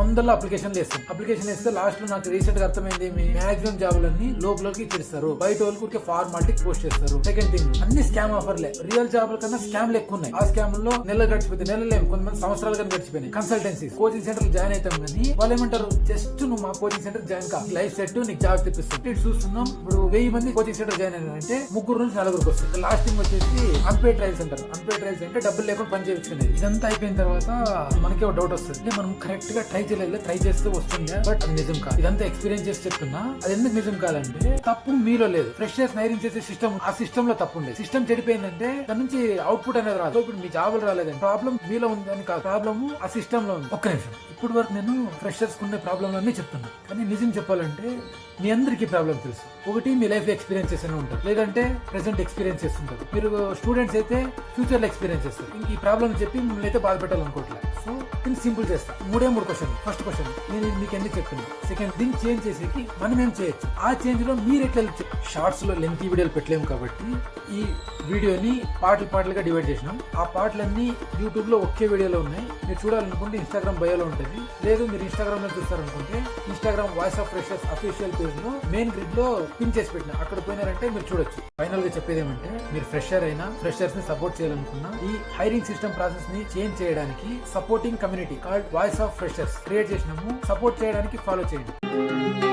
వందల అప్లికేషన్ వేస్తే లాస్ట్ లో నాకు రీసెంట్ గా అర్థమైంది మాక్సిమం జాబులన్నీ లోపలికి ఇచ్చేస్తారు, బయట వాళ్ళకి ఫార్మాలిటీ పోస్ట్ చేస్తారు. సెకండ్ థింగ్, అన్ని స్కామ్ ఆఫర్లే. రియల్ జాబుల కన్నా స్కామ్లు ఎక్కువ ఉన్నాయి. ఆ స్కామ్ లో నెలలు గడిచిపోతే నెలలేము, కొంతమంది సంవత్సరాలు కానీ గడిచిపోయినాయి. కన్సల్టెన్సీ కోచింగ్ సెంటర్ జాయిన్ అవుతాం కానీ వాళ్ళు ఏమంటారు, జస్ట్ నువ్వు మా కోచింగ్ సెంటర్ జాయిన్ కా, లైఫ్ సెట్ నీకు జాబ్ తెప్పిస్తాం. ఇటు చూస్తున్నాం, ఇప్పుడు 1000 మంది కోచింగ్ సెంటర్ జాయిన్ అయినారంటే 3 నుంచి 4 వస్తారు. లాస్టింగ్ వచ్చేసి అన్పేడ్ ట్రయల్స్ అంటారు. అన్పేడ్ ట్రయల్స్ అంటే డబ్బులు లేకుండా పని చేయించుకునేది. ఇదంతా అయిపోయిన తర్వాత మనకి ఒక డౌట్ వస్తుంది, మనం కరెక్ట్ గా ట్రై చేయలేదు, ట్రై చేస్తే వస్తుందా, బట్ అది నిజం కాదు. ఇదంతా ఎక్స్పీరియన్స్ చేసి చెప్తున్నా. అది ఎందుకు నిజం కాదంటే తప్పు మీలో లేదు, ఫ్రెషర్స్ హైరింగ్ చేసే సిస్టమ్, ఆ సిస్టమ్ లో తప్పు ఉండేది. సిస్టమ్ చెడిపోయిందంటే దాని నుంచి అవుట్పుట్ అనేది రాదు. ఇప్పుడు మీ జాబులు రాలేదండి, ప్రాబ్లం మీలో ఉందని కాదు, ప్రాబ్లమ్ ఆ సిస్టమ్ లో ఉంది. ఒక్క నిమిషం, ఇప్పుడు వరకు నేను ఫ్రెషర్స్ ఉండే ప్రాబ్లంలన్నీ చెప్తున్నా, కానీ నిజం చెప్పాలంటే మీ అందరికీ ప్రాబ్లం తెలుసు. ఒకటి మీ లైఫ్ ఎక్స్పీరియన్స్ చేస్తూనే ఉంటారు, లేదంటే ప్రెసెంట్ ఎక్స్పీరియన్స్ చేస్తుంటారు. మీరు స్టూడెంట్స్ అయితే ఫ్యూచర్ లో ఎక్స్పీరియన్స్ చేస్తారు. ఇంక ఈ ప్రాబ్లం చెప్పి మిమ్మల్ని అయితే బాధ పెట్టాలనుకోవట్లేదు. సో దీన్ని సింపుల్ చేస్తా. 3 క్వశ్చన్. ఫస్ట్ క్వశ్చన్ నేను మీకు ఎందుకు చెప్తున్నా. సెకండ్, దీన్ని చేంజ్ చేసేకి మనం ఏం చేయొచ్చు, ఆ చేంజ్ లో మీరు ఎట్లా షార్ట్స్ లో లెంతీ వీడియోలు పెట్టలేము కాబట్టి ఈ వీడియోని పాటలుగా డివైడ్ చేసినాం. ఆ పాటలన్నీ యూట్యూబ్ లో ఒకే వీడియోలో ఉన్నాయి. మీరు చూడాలనుకుంటే ఇన్స్టాగ్రామ్ బయోలో ఉంటుంది, లేదు మీరు ఇన్స్టాగ్రామ్ లో చూస్తారనుకుంటే Instagram Voice of Freshers official page లో మెయిన్ గ్రిడ్ లో పిన్ చేసి పెట్టిన, అక్కడ పోయినారంటే మీరు చూడొచ్చు. ఫైనల్ గా చెప్పేది ఏమంటే, మీరు ఫ్రెషర్ అయినా ఫ్రెషర్స్ ని సపోర్ట్ చేయాలనుకున్నా ఈ హైరింగ్ సిస్టమ్ ప్రాసెస్ ని చేంజ్ చేయడానికి supporting community called voice of freshers create చేసినాము. సపోర్ట్ చేయడానికి ఫాలో చేయండి.